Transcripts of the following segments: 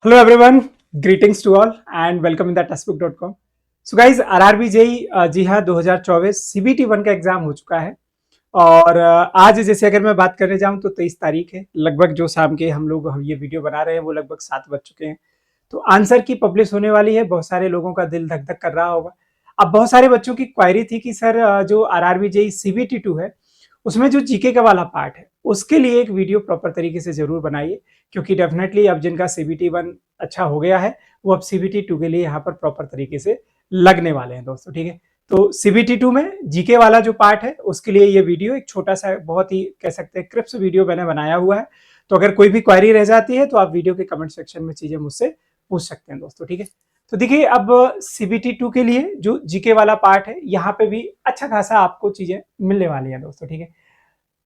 Hello everyone, greetings to all and welcome in the testbook.com. So guys, RRB JE जी हाँ 2024 CBT 1 का exam हो चुका है और आज जैसे अगर मैं बात करने जाऊं तो 23 तारीख है। लगभग जो शाम के हम लोग ये वीडियो बना रहे हैं वो लगभग 7 बज चुके हैं। तो आंसर की पब्लिश होने वाली है। बहुत सारे लोगों का दिल धक धक कर रहा होगा। अब बहुत सारे बच्चों की क्वायरी थी कि सर जो आरआरबी जेई सीबीटी 2 है उसमें जो जीके का वाला पार्ट है उसके लिए एक वीडियो प्रॉपर तरीके से जरूर बनाइए, क्योंकि डेफिनेटली अब जिनका सीबीटी 1 अच्छा हो गया है वो अब सीबीटी 2 के लिए यहाँ पर प्रॉपर तरीके से लगने वाले हैं दोस्तों। ठीक है, तो सीबीटी 2 में जीके वाला जो पार्ट है उसके लिए ये वीडियो एक छोटा सा बहुत ही कह सकते हैं क्रिप्स वीडियो मैंने बनाया हुआ है। तो अगर कोई भी क्वेरी रह जाती है तो आप वीडियो के कमेंट सेक्शन में चीजें मुझसे पूछ सकते हैं दोस्तों। ठीक है, तो देखिए अब सीबीटी 2 के लिए जो जीके वाला पार्ट है यहाँ पे भी अच्छा खासा आपको चीजें मिलने वाली है दोस्तों। ठीक है,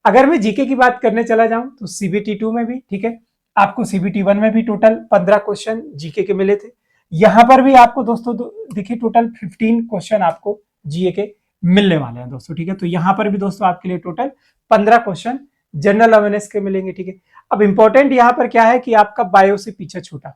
अगर मैं जीके की बात करने चला जाऊं तो सीबीटी 2 में भी ठीक है, आपको सीबीटी 1 में भी टोटल 15 क्वेश्चन जीके के मिले थे। यहां पर भी आपको दोस्तों देखिए टोटल 15 क्वेश्चन आपको जीए के मिलने वाले हैं दोस्तों। ठीक है, तो यहां पर भी दोस्तों आपके लिए टोटल 15 क्वेश्चन जनरल अवेयरनेस के मिलेंगे। ठीक है, अब इंपॉर्टेंट यहां पर क्या है कि आपका बायो से पीछे छूटा।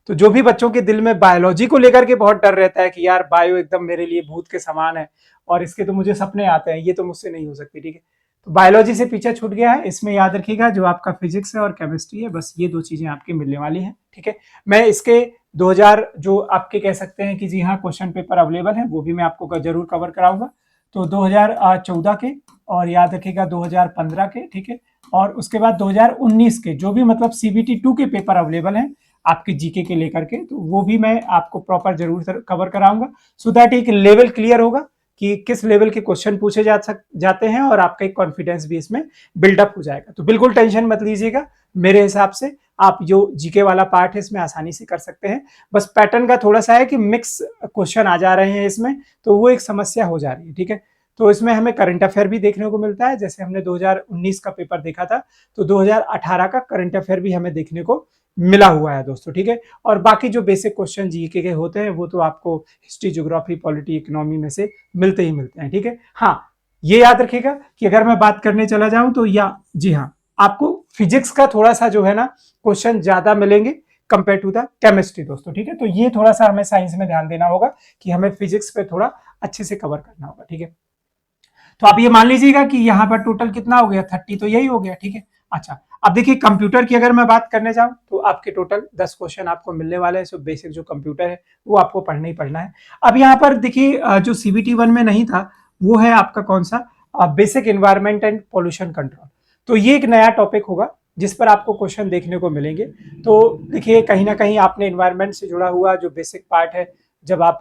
तो जो भी बच्चों के दिल में बायोलॉजी को लेकर के बहुत डर रहता है कि यार बायो एकदम मेरे लिए भूत के समान है और इसके तो मुझे सपने आते हैं, ये तो मुझसे नहीं हो सकती। ठीक है, तो बायोलॉजी से पीछे छूट गया है। इसमें याद रखिएगा जो आपका फिजिक्स है और केमिस्ट्री है, बस ये दो चीजें आपकी मिलने वाली हैं। ठीक है, मैं इसके 2000 जो आपके कह सकते हैं कि जी हाँ क्वेश्चन पेपर अवेलेबल है वो भी मैं आपको जरूर कवर कराऊंगा। तो 2014 के और याद रखिएगा 2015 के, ठीक है, और उसके बाद 2019 के जो भी मतलब सीबीटी 2 के पेपर अवेलेबल हैं आपके जीके के लेकर के, तो वो भी मैं आपको प्रॉपर जरूर कवर कराऊंगा, सो दैट एक लेवल क्लियर होगा कि किस लेवल के क्वेश्चन पूछे जाते हैं और आपका एक कॉन्फिडेंस भी इसमें बिल्डअप हो जाएगा। तो बिल्कुल टेंशन मत लीजिएगा, मेरे हिसाब से आप जो जीके वाला पार्ट है इसमें आसानी से कर सकते हैं। बस पैटर्न का थोड़ा सा है कि मिक्स क्वेश्चन आ जा रहे हैं इसमें, तो वो एक समस्या हो जा रही है। ठीक है, तो इसमें हमें करंट अफेयर भी देखने को मिलता है, जैसे हमने 2019 का पेपर देखा था तो 2018 का करंट अफेयर भी हमें देखने को मिला हुआ है दोस्तों। ठीक है, और बाकी जो बेसिक क्वेश्चन जीके के होते हैं वो तो आपको हिस्ट्री, ज्योग्राफी, पॉलिटी, इकोनॉमी में से मिलते ही मिलते हैं। ठीक है, हाँ ये याद रखिएगा कि अगर मैं बात करने चला जाऊं तो या जी हाँ आपको फिजिक्स का थोड़ा सा जो है ना क्वेश्चन ज्यादा मिलेंगे कंपेयर टू द केमिस्ट्री दोस्तों। ठीक है, तो ये थोड़ा सा हमें साइंस में ध्यान देना होगा कि हमें फिजिक्स पे थोड़ा अच्छे से कवर करना होगा। ठीक है, तो आप ये मान लीजिएगा कि यहाँ पर टोटल कितना हो गया, 30 तो यही हो गया। ठीक है, अच्छा अब देखिए कंप्यूटर की अगर मैं बात करने जाऊं तो आपके टोटल 10 क्वेश्चन आपको मिलने वाले हैं। सो बेसिक जो कंप्यूटर है वो आपको पढ़ना ही पढ़ना है। अब यहाँ पर देखिए जो सीबीटी 1 में नहीं था वो है आपका कौन सा, basic environment and pollution control. तो ये एक नया टॉपिक होगा जिस पर आपको क्वेश्चन देखने को मिलेंगे। तो देखिए कहीं ना कहीं आपने एनवायरमेंट से जुड़ा हुआ जो बेसिक पार्ट है, जब आप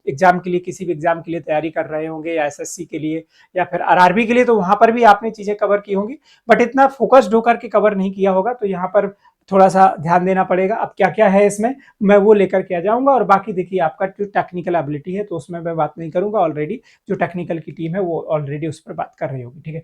एग्जाम के लिए किसी भी एग्जाम के लिए तैयारी कर रहे होंगे या एसएससी के लिए या फिर आरआरबी के लिए, तो वहां पर भी आपने चीजें कवर की होंगी, बट इतना फोकस्ड होकर के कवर नहीं किया होगा। तो यहाँ पर थोड़ा सा ध्यान देना पड़ेगा। अब क्या क्या है इसमें मैं वो लेकर के आ जाऊंगा, और बाकी देखिए आपका जो टेक्निकल एबिलिटी है तो उसमें मैं बात नहीं करूंगा, ऑलरेडी जो टेक्निकल की टीम है वो ऑलरेडी उस पर बात कर रही होगी। ठीक है,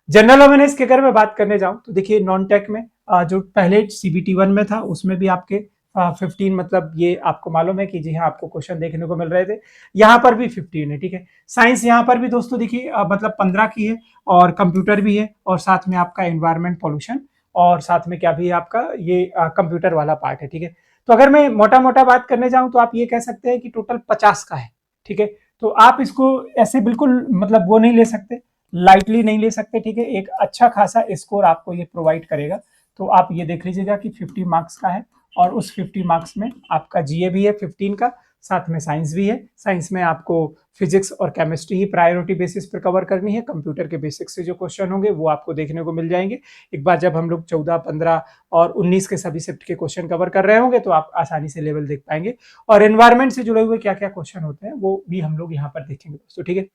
जनरल अवेयरनेस की अगर मैं बात करने जाऊं तो देखिए नॉन टेक में जो पहले सीबीटी 1 में था उसमें भी आपके 15 मतलब ये आपको मालूम है कि जी हाँ आपको क्वेश्चन देखने को मिल रहे थे, यहाँ पर भी 15 है। ठीक है, साइंस यहाँ पर भी दोस्तों देखिए मतलब 15 की है, और कंप्यूटर भी है, और साथ में आपका एनवायरमेंट पॉल्यूशन, और साथ में क्या भी है आपका ये कंप्यूटर वाला पार्ट है। ठीक है, तो अगर मैं मोटा मोटा बात करने जाऊं तो आप ये कह सकते हैं कि टोटल 50 का है। ठीक है, तो आप इसको ऐसे बिल्कुल मतलब वो नहीं ले सकते, लाइटली नहीं ले सकते। ठीक है, एक अच्छा खासा स्कोर आपको ये प्रोवाइड करेगा। तो आप ये देख लीजिएगा कि 50 मार्क्स का है, और उस 50 मार्क्स में आपका जीए भी है 15 का, साथ में साइंस भी है। साइंस में आपको फिजिक्स और केमिस्ट्री ही प्रायोरिटी बेसिस पर कवर करनी है। कंप्यूटर के बेसिक्स से जो क्वेश्चन होंगे वो आपको देखने को मिल जाएंगे। एक बार जब हम लोग 14, 15 और 19 के सभी शिफ्ट के क्वेश्चन कवर कर रहे होंगे तो आप आसानी से लेवल देख पाएंगे, और एनवायरमेंट से जुड़े हुए क्या क्या क्वेश्चन होते हैं वो भी हम लोग यहाँ पर देखेंगे दोस्तों। ठीक है,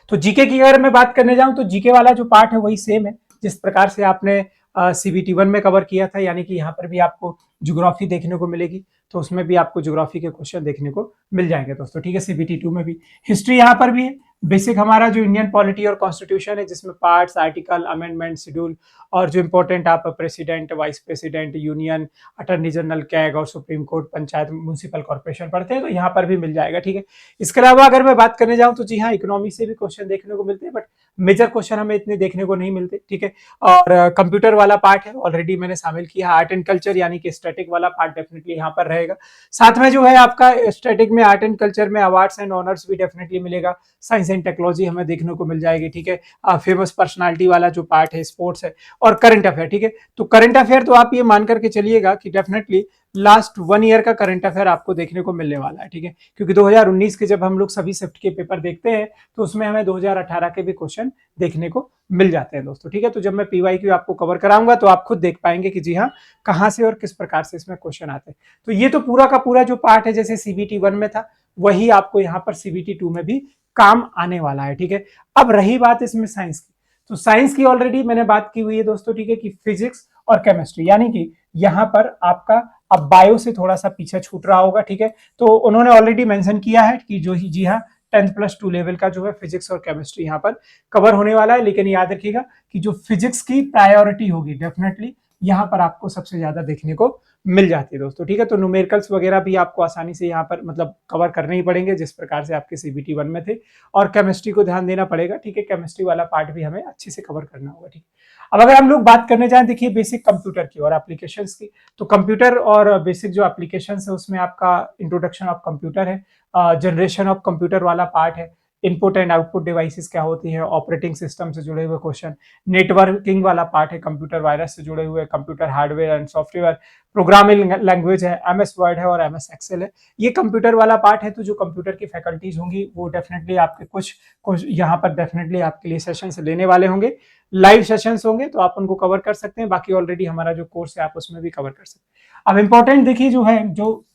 तो जीके की अगर मैं बात करने जाऊं तो जीके वाला जो पार्ट है वही सेम है जिस प्रकार से आपने सीबीटी 1 में कवर किया था, यानी कि यहाँ पर भी आपको ज्योग्राफी देखने को मिलेगी, तो उसमें भी आपको ज्योग्राफी के क्वेश्चन देखने को मिल जाएंगे दोस्तों। ठीक है, सीबीटी 2 में भी हिस्ट्री यहाँ पर भी है, बेसिक हमारा जो इंडियन पॉलिटी और कॉन्स्टिट्यूशन है, जिसमें पार्ट्स, आर्टिकल, अमेंडमेंट, शेड्यूल और जो इंपॉर्टेंट आप president, vice president, union, attorney general, CAG और supreme court, panchayat, municipal corporation पढ़ते हैं, तो यहाँ पर भी मिल जाएगा। ठीक है, इसके अलावा अगर मैं बात करने जाऊँ तो जी हाँ, इकोनॉमी से भी क्वेश्चन देखने को मिलते हैं, बट मेजर क्वेश्चन हमें इतने देखने को नहीं मिलते। ठीक है, और कंप्यूटर वाला पार्ट है ऑलरेडी मैंने शामिल किया। आर्ट एंड कल्चर यानी कि स्टैटिक वाला पार्ट डेफिनेटली यहाँ पर रहेगा। साथ में जो है आपका स्टैटिक में, आर्ट एंड कल्चर में अवार्ड्स एंड ऑनर्स भी डेफिनेटली मिलेगा। साइंस एंड टेक्नोलॉजी हमें देखने को मिल जाएगी। ठीक है, फेमस पर्सनालिटी वाला जो पार्ट है, स्पोर्ट्स है और करंट अफेयर। ठीक है, तो करंट अफेयर तो आप ये मान करके चलिएगा कि डेफिनेटली लास्ट 1 ईयर का करंट अफेयर आपको देखने को मिलने वाला है। ठीक है, क्योंकि 2019 के जब हम लोग सभी शिफ्ट के पेपर देखते हैं तो उसमें हमें 2018 के भी क्वेश्चन देखने को मिल जाते हैं दोस्तों। ठीक है, तो जब मैं पीवाईक्यू आपको कवर कराऊंगा तो आप खुद देख पाएंगे कि जी हाँ, कहां से और किस प्रकार से इसमें क्वेश्चन आते हैं। तो ये तो पूरा का पूरा जो पार्ट है, जैसे सीबीटी 1 में था वही आपको यहाँ पर सीबीटी 2 में भी काम आने वाला है। ठीक है, अब रही बात इसमें साइंस की, तो साइंस की ऑलरेडी मैंने बात की हुई है दोस्तों। ठीक है, कि फिजिक्स और केमिस्ट्री, यानी कि यहाँ पर आपका अब बायो से थोड़ा सा पीछे छूट रहा होगा। ठीक है, तो उन्होंने ऑलरेडी मेंशन किया है कि जो ही जी हाँ 10+2 लेवल का जो है फिजिक्स और केमिस्ट्री यहाँ पर कवर होने वाला है। लेकिन याद रखिएगा कि जो फिजिक्स की प्रायोरिटी होगी डेफिनेटली यहाँ पर आपको सबसे ज्यादा देखने को मिल जाती है दोस्तों। ठीक है, तो न्यूमेरिकल्स वगैरह भी आपको आसानी से यहाँ पर मतलब कवर करने ही पड़ेंगे, जिस प्रकार से आपके सीबीटी 1 में थे। और केमिस्ट्री को ध्यान देना पड़ेगा। ठीक है, केमिस्ट्री वाला पार्ट भी हमें अच्छे से कवर करना होगा। ठीक है, अब अगर हम लोग बात करने जाएं, देखिए बेसिक कंप्यूटर की और एप्लीकेशंस की, तो कंप्यूटर और बेसिक जो एप्लीकेशंस है उसमें आपका इंट्रोडक्शन ऑफ कंप्यूटर है, जनरेशन ऑफ कंप्यूटर वाला पार्ट है, इनपुट एंड आउटपुट डिवाइसेस क्या होती है, ऑपरेटिंग सिस्टम से जुड़े हुए क्वेश्चन, नेटवर्किंग वाला पार्ट है, कंप्यूटर वायरस से जुड़े हुए, computer hardware and software, programming language है, एमएस वर्ड है और एमएस एक्सेल है। ये कंप्यूटर वाला पार्ट है। तो जो कंप्यूटर की फैकल्टीज होंगी वो डेफिनेटली आपके कुछ यहाँ पर डेफिनेटली आपके लिए सेशंस लेने वाले होंगे, लाइव सेशंस होंगे, तो आप उनको कवर कर सकते हैं। बाकी ऑलरेडी हमारा जो कोर्स है आप उसमें भी कवर कर सकते हैं। अब इंपॉर्टेंट देखिए जो है, जो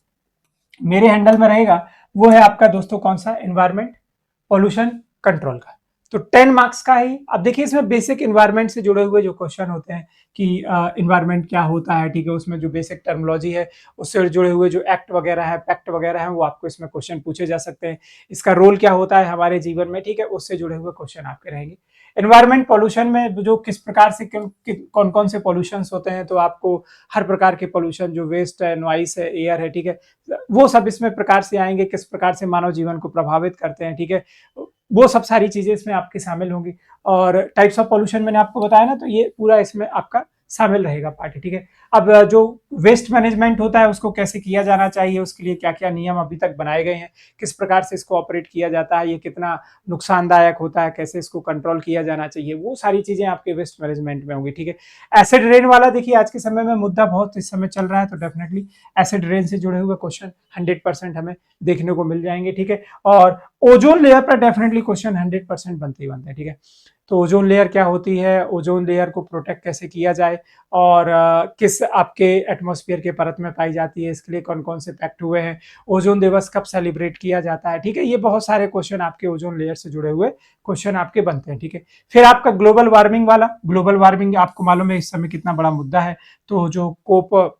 मेरे हैंडल में रहेगा वो है आपका दोस्तों कौन सा, एनवायरमेंट पोल्यूशन कंट्रोल का। तो 10 मार्क्स का ही। अब देखिए इसमें बेसिक इन्वायरमेंट से जुड़े हुए जो क्वेश्चन होते हैं कि इन्वायरमेंट क्या होता है। ठीक है, उसमें जो बेसिक टर्मिनोलॉजी है उससे जुड़े हुए जो एक्ट वगैरह है, पैक्ट वगैरह है, वो आपको इसमें क्वेश्चन पूछे जा सकते हैं। इसका रोल क्या होता है हमारे जीवन में, ठीक है, उससे जुड़े हुए क्वेश्चन आपके रहेंगे। एनवायरमेंट पॉल्यूशन में जो किस प्रकार से कौन कौन से पॉल्यूशन होते हैं, तो आपको हर प्रकार के पॉल्यूशन, जो वेस्ट है, नॉइस है, एयर है, ठीक है, वो सब इसमें प्रकार से आएंगे, किस प्रकार से मानव जीवन को प्रभावित करते हैं। ठीक है, वो सब सारी चीजें इसमें आपकी शामिल होंगी। और टाइप्स ऑफ पॉल्यूशन मैंने आपको बताया ना, तो ये पूरा इसमें आपका शामिल रहेगा पार्ट। ठीक है, अब जो वेस्ट मैनेजमेंट होता है उसको कैसे किया जाना चाहिए, उसके लिए क्या क्या नियम अभी तक बनाए गए हैं, किस प्रकार से इसको ऑपरेट किया जाता है, ये कितना नुकसानदायक होता है, कैसे इसको कंट्रोल किया जाना चाहिए, वो सारी चीजें आपके वेस्ट मैनेजमेंट में होंगी। ठीक है, एसिड रेन वाला देखिए आज के समय में मुद्दा बहुत इस समय चल रहा है, तो डेफिनेटली एसिड रेन से जुड़े हुए क्वेश्चन 100% हमें देखने को मिल जाएंगे। ठीक है, और ओजोन लेयर पर डेफिनेटली क्वेश्चन 100% बनते ही बनते हैं। ठीक है, तो ओजोन लेयर क्या होती है, ओजोन लेयर को प्रोटेक्ट कैसे किया जाए, और किस आपके एटमॉस्फेयर के परत में पाई जाती है, इसके लिए कौन कौन से पैक्ट हुए हैं, ओजोन दिवस कब सेलिब्रेट किया जाता है। ठीक है, ये बहुत सारे क्वेश्चन आपके ओजोन लेयर से जुड़े हुए क्वेश्चन आपके बनते हैं। ठीक है, फिर आपका ग्लोबल वार्मिंग वाला, ग्लोबल वार्मिंग आपको मालूम है इस समय कितना बड़ा मुद्दा है। तो जो कोप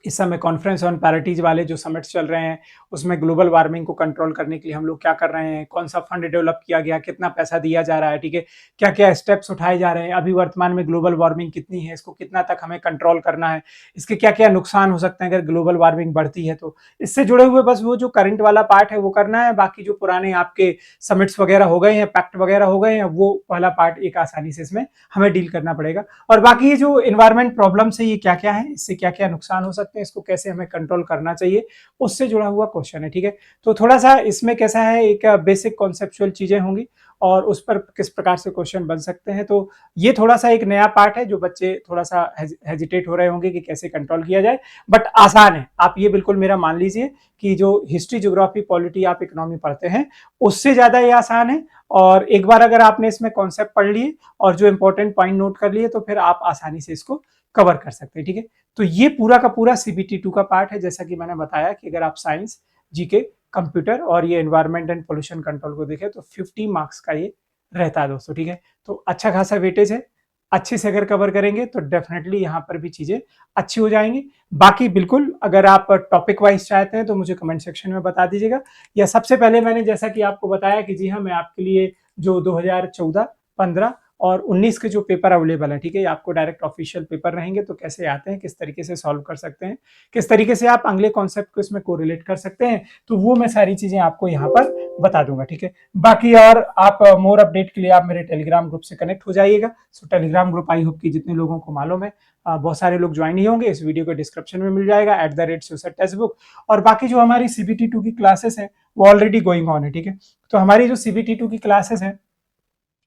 इस समय कॉन्फ्रेंस ऑन पैरिटीज वाले जो समिट्स चल रहे हैं, उसमें ग्लोबल वार्मिंग को कंट्रोल करने के लिए हम लोग क्या कर रहे हैं, कौन सा फंड डेवलप किया गया, कितना पैसा दिया जा रहा है, ठीक है, क्या क्या स्टेप्स उठाए जा रहे हैं, अभी वर्तमान में ग्लोबल वार्मिंग कितनी है, इसको कितना तक हमें कंट्रोल करना है, इसके क्या क्या नुकसान हो सकते हैं अगर ग्लोबल वार्मिंग बढ़ती है। तो इससे जुड़े हुए बस वो जो करंट वाला पार्ट है वो करना है। बाकी जो पुराने आपके समिट्स वगैरह हो गए हैं, पैक्ट वगैरह हो गए हैं, वो वाला पार्ट एक आसानी से इसमें हमें डील करना पड़ेगा। और बाकी जो इन्वायरमेंट प्रॉब्लम से ये क्या क्या है, इससे क्या क्या नुकसान हो सकते हैं, इसको कैसे हमें कंट्रोल करना चाहिए, उससे जुड़ा हुआ क्वेश्चन है। ठीक है, तो थोड़ा सा इसमें कैसा है, एक बेसिक कॉन्सेप्चुअल चीजें होंगी और उस पर किस प्रकार से क्वेश्चन बन सकते हैं। तो ये थोड़ा सा एक नया पार्ट है जो बच्चे थोड़ा सा हेजिटेट हो रहे होंगे कि कैसे कंट्रोल किया जाए, बट आसान है। आप ये बिल्कुल मेरा मान लीजिए कि जो हिस्ट्री, ज्योग्राफी, पॉलिटी आप इकोनॉमी पढ़ते हैं उससे ज्यादा ये आसान है। और एक बार अगर आपने इसमें कॉन्सेप्ट पढ़ लिए और जो इंपॉर्टेंट पॉइंट नोट कर लिए तो फिर आप आसानी से इसको कवर कर सकते हैं। ठीक है, तो ये पूरा का पूरा सीबीटी 2 का पार्ट है। जैसा कि मैंने बताया कि अगर आप साइंस, जीके, कंप्यूटर और ये एनवायरमेंट एंड पोल्यूशन कंट्रोल को देखें तो 50 मार्क्स का ये रहता है दोस्तों। ठीक है, तो अच्छा खासा वेटेज है। अच्छे से अगर कवर करेंगे तो डेफिनेटली यहाँ पर भी चीजें अच्छी हो जाएंगी। बाकी बिल्कुल अगर आप टॉपिक वाइज चाहते हैं तो मुझे कमेंट सेक्शन में बता दीजिएगा। या सबसे पहले मैंने जैसा कि आपको बताया कि जी हाँ, मैं आपके लिए जो 2014, 15 और 19 के जो पेपर अवेलेबल है, ठीक है, ये आपको डायरेक्ट ऑफिशियल पेपर रहेंगे, तो कैसे आते हैं, किस तरीके से सॉल्व कर सकते हैं, किस तरीके से आप अगले कॉन्सेप्ट को इसमें कोरिलेट कर सकते हैं, तो वो मैं सारी चीजें आपको यहाँ पर बता दूंगा, ठीक है। बाकी और आप मोर अपडेट के लिए आप मेरे टेलीग्राम ग्रुप से कनेक्ट हो जाइएगा। सो टेलीग्राम ग्रुप आई होप कि जितने लोगों को मालूम है, बहुत सारे लोग ज्वाइन ही होंगे, इस वीडियो के डिस्क्रिप्शन में मिल जाएगा @SUSAT टेक्स्टबुक। और बाकी जो हमारी CBT2 की क्लासेस हैं वो ऑलरेडी गोइंग ऑन है, ठीक है। तो हमारी जो CBT2 की क्लासेस हैं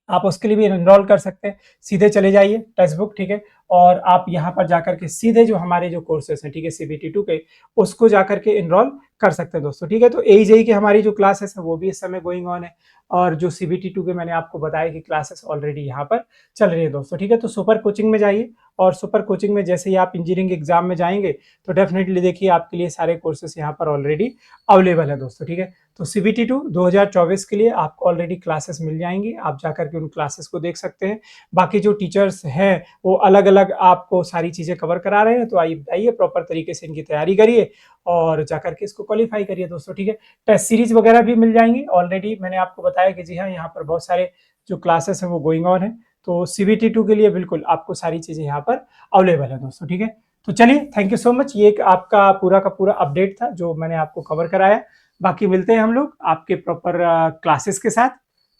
आप उसके लिए भी एनरोल कर सकते हैं। सीधे चले जाइए टेक्स्ट बुक, ठीक है, और आप यहाँ पर जाकर के सीधे जो हमारे जो कोर्सेस हैं, ठीक है, CBT2 के, उसको जाकर के एनरोल कर सकते हैं दोस्तों, ठीक है। तो AJE की हमारी जो क्लासेस है वो भी इस समय गोइंग ऑन है, और जो CBT2 के मैंने आपको बताया कि क्लासेस ऑलरेडी यहाँ पर चल रही है दोस्तों, ठीक है। तो सुपर कोचिंग में जाइए, और सुपर कोचिंग में जैसे ही आप इंजीनियरिंग एग्जाम में जाएंगे तो डेफिनेटली देखिए आपके लिए सारे कोर्सेस यहाँ पर ऑलरेडी अवेलेबल है दोस्तों, ठीक है। तो CBT2 2024 के लिए आपको ऑलरेडी क्लासेस मिल जाएंगी, आप जाकर के उन क्लासेस को देख सकते हैं। बाकी जो टीचर्स हैं वो अलग अलग आपको सारी चीज़ें कवर करा रहे हैं, तो आइए प्रॉपर तरीके से इनकी तैयारी करिए और जाकर के इसको क्वालिफाई करिए दोस्तों, ठीक है। टेस्ट सीरीज वगैरह भी मिल जाएंगी, ऑलरेडी मैंने आपको बताया कि जी हाँ, यहाँ पर बहुत सारे जो क्लासेस हैं वो गोइंग ऑन है। तो CBT2 के लिए बिल्कुल आपको सारी चीज़ें यहाँ पर अवेलेबल है दोस्तों, ठीक है। तो चलिए, थैंक यू सो मच, ये एक आपका पूरा का पूरा अपडेट था जो मैंने आपको कवर कराया। बाकी मिलते हैं हम लोग आपके प्रॉपर क्लासेस के साथ।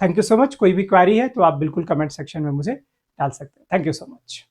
Thank you so much. कोई भी क्वेरी है तो आप बिल्कुल कमेंट सेक्शन में मुझे डाल सकते हैं। Thank you so much.